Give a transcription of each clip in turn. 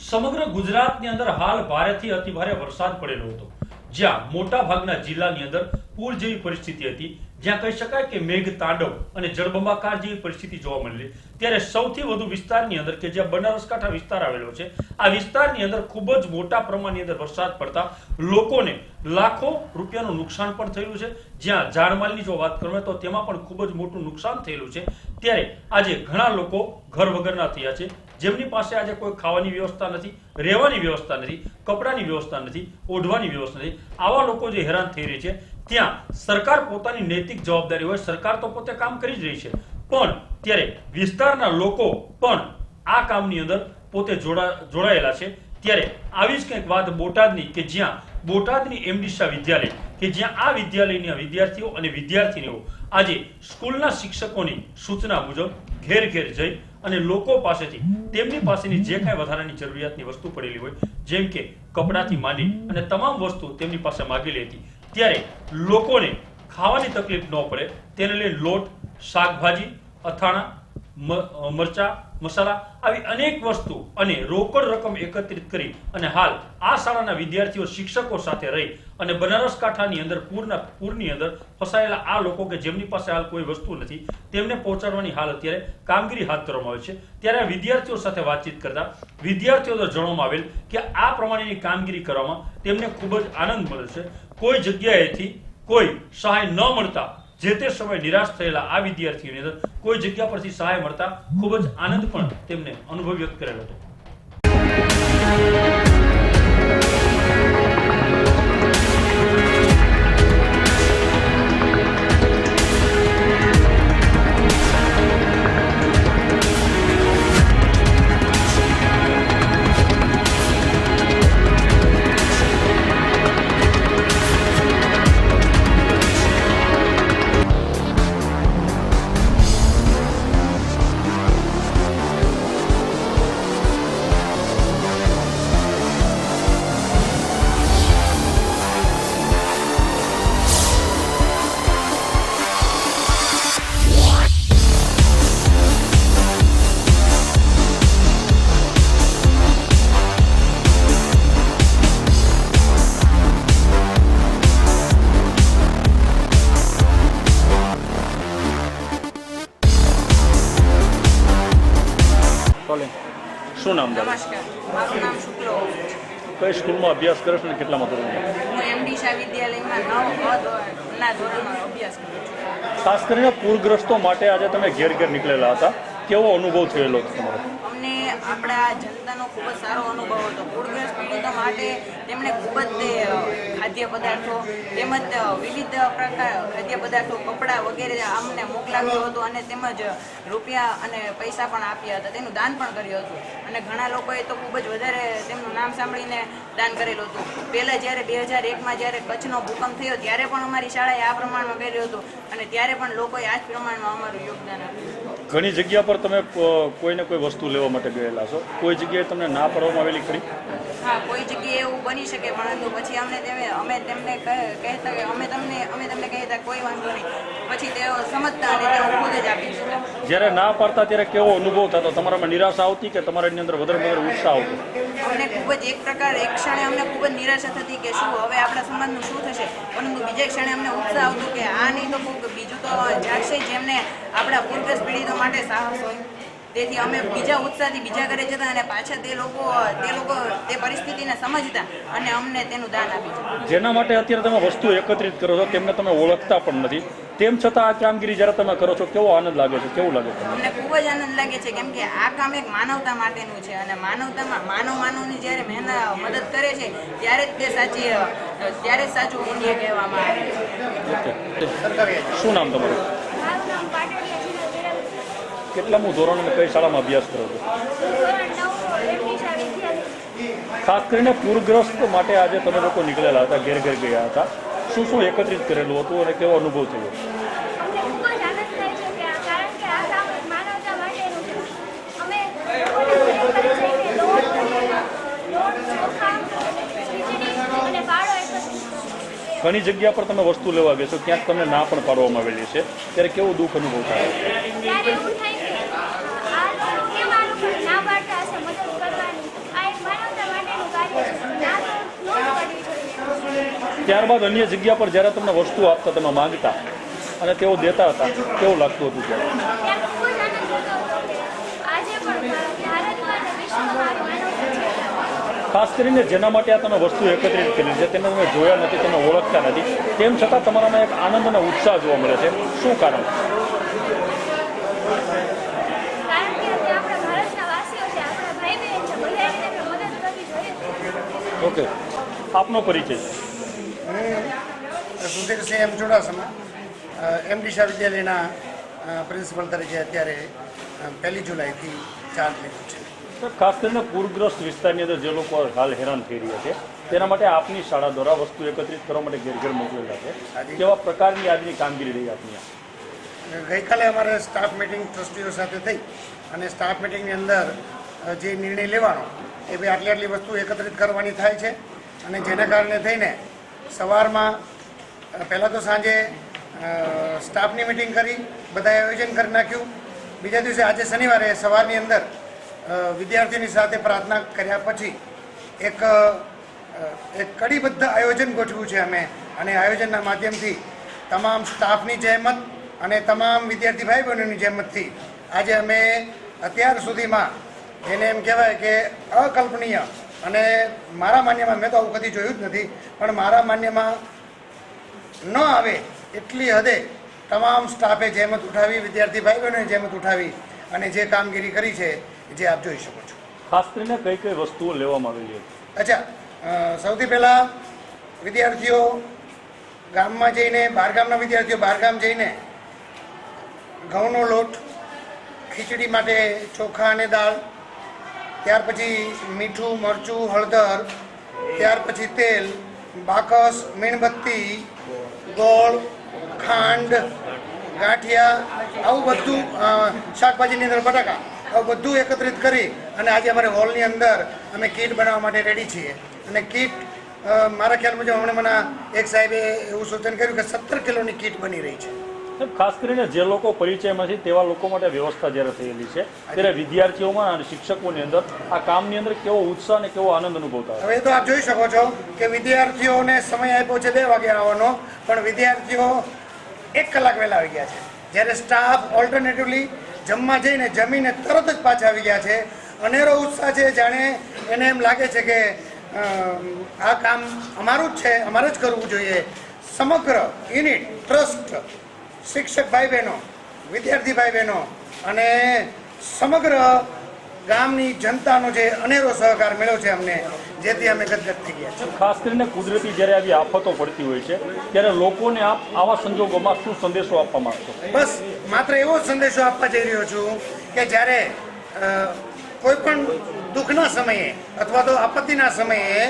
સમગ્ર ગુજરાતની અંદર હાલ ભારેથી અતિભારે વરસાદ પડેલો હતો, જ્યાં મોટા ભાગના જિલ્લાની અંદર પૂર જેવી પરિસ્થિતિ હતી, જ્યાં કહી શકાય કે મેઘ તાંડવ અને જળબંબાકાર જેવી પરિસ્થિતિ જોવા મળેલી। ત્યારે સૌથી વધુ વિસ્તારની અંદર કે જ્યાં બનાસકાંઠા વિસ્તાર આવેલો છે, આ વિસ્તારની અંદર ખૂબ જ મોટા પ્રમાણની અંદર વરસાદ પડતા લોકોને લાખો રૂપિયાનું નુકસાન પણ થયેલું છે। જ્યાં જાનમાલની જો વાત કરવામાં તો તેમાં પણ ખૂબ જ મોટું નુકસાન થયેલું છે। ત્યારે આજે ઘણા લોકો ઘર વગરના થયા છે, જેમની પાસે આજે કોઈ ખાવાની વ્યવસ્થા નથી, રહેવાની વ્યવસ્થા નથી, કપડાની વ્યવસ્થા નથી, ઓઢવાની વ્યવસ્થા નથી। આવા લોકો જે હેરાન થઈ રહી છે, ત્યાં સરકાર પોતાની નૈતિક જવાબદારી હોય, સરકાર તો પોતે કામ કરી જ રહી છે, પણ ત્યારે વિસ્તારના લોકો પણ આ કામની અંદર પોતે જોડાયેલા છે। ત્યારે આવી જ કંઈક વાત બોટાદની કે જ્યાં બોટાદની એમડીસા વિદ્યાલય કે જ્યાં આ વિદ્યાલયના વિદ્યાર્થીઓ અને વિદ્યાર્થીનીઓ આજે સ્કૂલના શિક્ષકોની સૂચના મુજબ ઘેર ઘેર જઈ અને લોકો પાસેથી તેમની પાસેની જે કાંઈ વધારાની જરૂરિયાતની વસ્તુ પડેલી હોય, જેમ કે કપડાથી માંડી અને તમામ વસ્તુ તેમની પાસે માગેલી હતી। ત્યારે લોકોને ખાવાની તકલીફ ન પડે તેને લઈ લોટ, શાકભાજી, અથાણા, મરચા, મસાલા આવી અનેક વસ્તુ અને રોકડ રકમ એકત્રિત કરી અને હાલ આ શાળાના વિદ્યાર્થીઓ શિક્ષકો સાથે રહી અને બનાસકાંઠાની અંદર પૂરની અંદર ફસાયેલા આ લોકો કે જેમની પાસે હાલ કોઈ વસ્તુ નથી, તેમને પહોંચાડવાની હાલ અત્યારે કામગીરી હાથ ધરવામાં આવે છે। ત્યારે આ વિદ્યાર્થીઓ સાથે વાતચીત કરતા વિદ્યાર્થીઓ દ્વારા જણાવવામાં આવેલ કે આ પ્રમાણેની કામગીરી કરવામાં તેમને ખૂબ જ આનંદ મળે છે। કોઈ જગ્યાએથી કોઈ સહાય ન મળતા જે તે સમય નિરાશ થયેલા આ વિદ્યાર્થીઓની અંદર કોઈ જગ્યા પરથી સહાય મળતા ખૂબ જ આનંદ પણ તેમને અનુભવ વ્યક્ત કરેલો હતો। શું નામ? નમસ્કાર, મારું નામ શુક્લ છે। કઈ સ્કૂલમાં અભ્યાસ કરો છો અને કેટલામાં ધોરણમાં? હું એમડીસા વિદ્યાલયમાં 9 ધોરણના ધોરણમાં અભ્યાસ કરું છું। ખાસ કરીને પૂરગ્રસ્તો માટે આજે તમે ઘેર ઘેર નીકળેલા હતા, કેવો અનુભવ થયેલો હતો તમારો? અમને આપણા જનતાનો ખૂબ જ સારો અનુભવ હતો। પૂરગ્રસ્ત પીડિતો માટે તેમણે ખૂબ જ ખાદ્ય પદાર્થો તેમજ વિવિધ પ્રકાર ખાદ્ય પદાર્થો, કપડાં વગેરે અમને મોકલાવ્યું હતું અને તેમજ રૂપિયા અને પૈસા પણ આપ્યા હતા, તેનું દાન પણ કર્યું હતું અને ઘણા લોકોએ તો ખૂબ જ વધારે તેમનું નામ સાંભળીને દાન કરેલું હતું। પહેલાં જ્યારે 2001માં જ્યારે કચ્છનો ભૂકંપ થયો ત્યારે પણ અમારી શાળાએ આ પ્રમાણમાં કર્યું હતું અને ત્યારે પણ લોકોએ આ જ પ્રમાણમાં અમારું યોગદાન આપ્યું। ઘણી જગ્યા પર તમે કોઈને કોઈ વસ્તુ લેવા માટે ગયેલા છો, કોઈ જગ્યાએ તમને ના પાડવામાં આવેલી ખરી? હા, કોઈ જગ્યાએ એવું બની શકે, પરંતુ પછી અમે તેમને કહેતા કે અમે તમને કહેતા કોઈ વાંધો નહીં, પછી તેઓ સમજતા અને તેઓ ખુદ જ આપી દેતા। જ્યારે ના પાડતા ત્યારે કેવો અનુભવ થતો? તમારામાં નિરાશા આવતી કે તમારી અંદર વધારે ઉત્સાહ આવતો? અમને ખૂબ જ એક ક્ષણે અમને ખૂબ જ નિરાશા થતી કે શું હવે આપણા સમાજનું શું થશે, પરંતુ બીજા ક્ષણે અમને ઉત્સાહ આવતો કે આ નહીં તો બીજું તો જાગશે જેમને આપણા પૂરગ્રસ્ત પીડિતો માટે સાહસ હોય। તેથી અમે બીજા ઉત્સાહથી બીજા ઘરે જતા અને પાછા તે લોકો તે પરિસ્થિતિને સમજતા અને અમને તેનું દાન આપી છે। જેના માટે અત્યારે તમે વસ્તુ એકત્રિત કરો છો તેમને તમે ઓળખતા પણ નથી, તેમ છતાં આ કામગીરી જ્યારે તમે કરો છો કેવો આનંદ લાગે છે? કેવું લાગે છે? અમને ખૂબ જ આનંદ લાગે છે, કેમ કે આ કામ એક માનવતા માટેનું છે અને માનવતામાં માનવની જ્યારે મદદ કરે છે ત્યારે જ ત્યારે જ સાચું પુણ્ય કહેવામાં આવે છે। શું નામ તમારું? કેટલામું ધોરણ અને કઈ શાળામાં અભ્યાસ કરો છો? ખાસ કરીને પૂરગ્રસ્ત માટે આજે તમે લોકો નીકળેલા હતા, ઘેર ઘેર ગયા હતા, શું શું એકત્રિત કરેલું હતું અને કેવો અનુભવ થયો? ઘણી જગ્યા પર તમે વસ્તુ લેવા ગયો છો, ક્યાંક તમને ના પણ પાડવામાં આવેલી છે, ત્યારે કેવું દુઃખ અનુભવ થાય? ત્યારે એવું થાય કે આ લોકો કેમ આ લોકોને ના પાડતા હશે મદદ કરવાની, આ એક ત્યારબાદ અન્ય જગ્યા પર જ્યારે તમને વસ્તુ આપતા તમે માંગતા અને તેઓ દેતા હતા કેવું લાગતું હતું ત્યારે? ત્યારે ખૂબ જ આનંદ થતો હતો કે આજે પણ ભારતમાં અને વિશ્વમાં આવી માનવતા છે. ખાસ કરીને જેના માટે આ તમે વસ્તુ એકત્રિત કરી છે તેને તમે જોયા નથી, તમે ઓળખતા નથી, તેમ છતાં તમારામાં એક આનંદ અને ઉત્સાહ જોવા મળે છે. શું કારણ? કારણ કે તે આપણા ભારતના વાસીઓ છે, આપણા ભાઈ બહેન છે, બધાને તેમને મદદ કરવી જોઈએ. ઓકે, આપનો પરિચય? સુધીરસિંહ એમ ચુડાસમા, એમડી શાહ વિદ્યાલયના પ્રિન્સિપલ તરીકે અત્યારે 1 જુલાઈથી ચાર્જ લીધું છે. ખાસ કરીને પૂરગ્રસ્ત વિસ્તારની અંદર જે લોકો હાલ હેરાન થઈ રહ્યા છે તેના માટે આપની શાળા દ્વારા વસ્તુ એકત્રિત કરવા માટે ઘેર ઘેર મોકલેલા છે. કેવા પ્રકારની આજની કામગીરી રહી આપની? ગઈકાલે અમારે સ્ટાફ મિટિંગ ટ્રસ્ટીઓ સાથે થઈ અને સ્ટાફ મિટિંગની અંદર જે નિર્ણય લેવાનો એ ભાઈ આટલી વસ્તુ એકત્રિત કરવાની થાય છે અને જેના કારણે થઈને સવારમાં પહેલાં તો સાંજે સ્ટાફની મિટિંગ કરી બધાએ આયોજન કરી નાખ્યું. બીજા દિવસે આજે શનિવારે સવારની અંદર વિદ્યાર્થીની સાથે પ્રાર્થના કર્યા પછી એક કડીબદ્ધ આયોજન ગોઠવ્યું છે અમે, અને આયોજનના માધ્યમથી તમામ સ્ટાફની જહેમત અને તમામ વિદ્યાર્થી ભાઈ બહેનોની જહેમતથી આજે અમે અત્યાર સુધીમાં જેને એમ કહેવાય કે અકલ્પનીય, અને મારા માન્યમાં મેં તો આવું કદી જોયું જ નથી, પણ મારા માન્યમાં ન આવે એટલી હદે તમામ સ્ટાફે જહેમત ઉઠાવી, વિદ્યાર્થી ભાઈ બહેનોએ જહેમત ઉઠાવી અને જે કામગીરી કરી છે જે આપ જોઈ શકો છો. ખાસ કરીને કઈ કઈ વસ્તુઓ લેવામાં આવેલી હતી? અચ્છા, સૌથી પહેલાં વિદ્યાર્થીઓ ગામમાં જઈને, બહારગામના વિદ્યાર્થીઓ બહારગામ જઈને ઘઉંનો લોટ, ખીચડી માટે ચોખા અને દાળ, ત્યાર પછી મીઠું, મરચું, હળદર, ત્યાર પછી તેલ, બાકસ, મીણબત્તી, ગોળ, ખાંડ, ગાંઠિયા, આવું બધું, શાકભાજીની અંદર બટાકા, આવું બધું એકત્રિત કરી અને આજે અમારે હોલની અંદર અમે કીટ બનાવવા માટે રેડી છીએ. અને કીટ મારા ખ્યાલ મુજબ હમણાં મને એક સાહેબે એવું સૂચન કર્યું કે 17 કિલોની કીટ બની રહી છે. ખાસ કરીને જે લોકો પરિચયમાં છે તેવા લોકો માટે વ્યવસ્થા જ્યારે થયેલી છે ત્યારે વિદ્યાર્થીઓમાં અને શિક્ષકોની અંદર આ કામની અંદર કેવો ઉત્સાહ અને કેવો આનંદ અનુભવતા હોય? હવે તો આપ જોઈ શકો છો કે વિદ્યાર્થીઓને સમય આપ્યો છે 2 વાગે આવવાનો, પણ વિદ્યાર્થીઓ 1 કલાક વહેલા આવી ગયા છે, જ્યારે સ્ટાફ ઓલ્ટરનેટિવલી જમવા જઈને જમીને તરત જ પાછા આવી ગયા છે. અનેરો ઉત્સાહ છે, જાણે એને એમ લાગે છે કે આ કામ અમારું જ છે, અમારે જ કરવું જોઈએ. સમગ્ર યુનિટ, ટ્રસ્ટ, શિક્ષક ભાઈ બહેનો, વિદ્યાર્થી ભાઈ બહેનો અને સમગ્ર ગામની જનતાનો જે અનેરો સહકાર મળ્યો છે અમને, જેથી અમે ગદગદ થઈ ગયા છીએ. ખાસ કરીને કુદરતી જ્યારે આવી આફતો પડતી હોય છે ત્યારે લોકોને આપ આવા સંજોગોમાં શું સંદેશો આપવા માંગશો? બસ માત્ર એવો જ સંદેશો આપવા જઈ રહ્યો છું કે જ્યારે કોઈ પણ દુઃખના સમયે અથવા તો આપત્તિના સમયે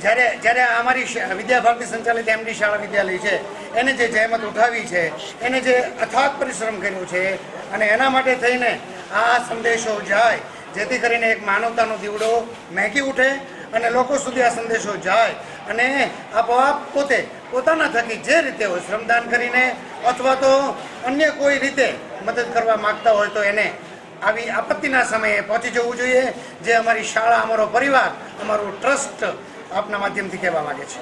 જ્યારે અમારી વિદ્યાભારતી સંચાલિત એમડી શાળા વિદ્યાલય છે એને જે જહેમત ઉઠાવી છે, એને જે અથાગ પરિશ્રમ કર્યો છે, અને એના માટે થઈને આ સંદેશો જાય, જેથી કરીને એક માનવતાનો દીવડો મહેકી ઉઠે અને લોકો સુધી આ સંદેશો જાય અને આપોઆપ પોતે પોતાના થકી જે રીતે હોય શ્રમદાન કરીને અથવા તો અન્ય કોઈ રીતે મદદ કરવા માગતા હોય તો એને આવી આપત્તિના સમયે પહોંચી જવું જોઈએ, જે અમારી શાળા, અમારો પરિવાર, અમારું ટ્રસ્ટ આપના માધ્યમથી કહેવા માંગે છે.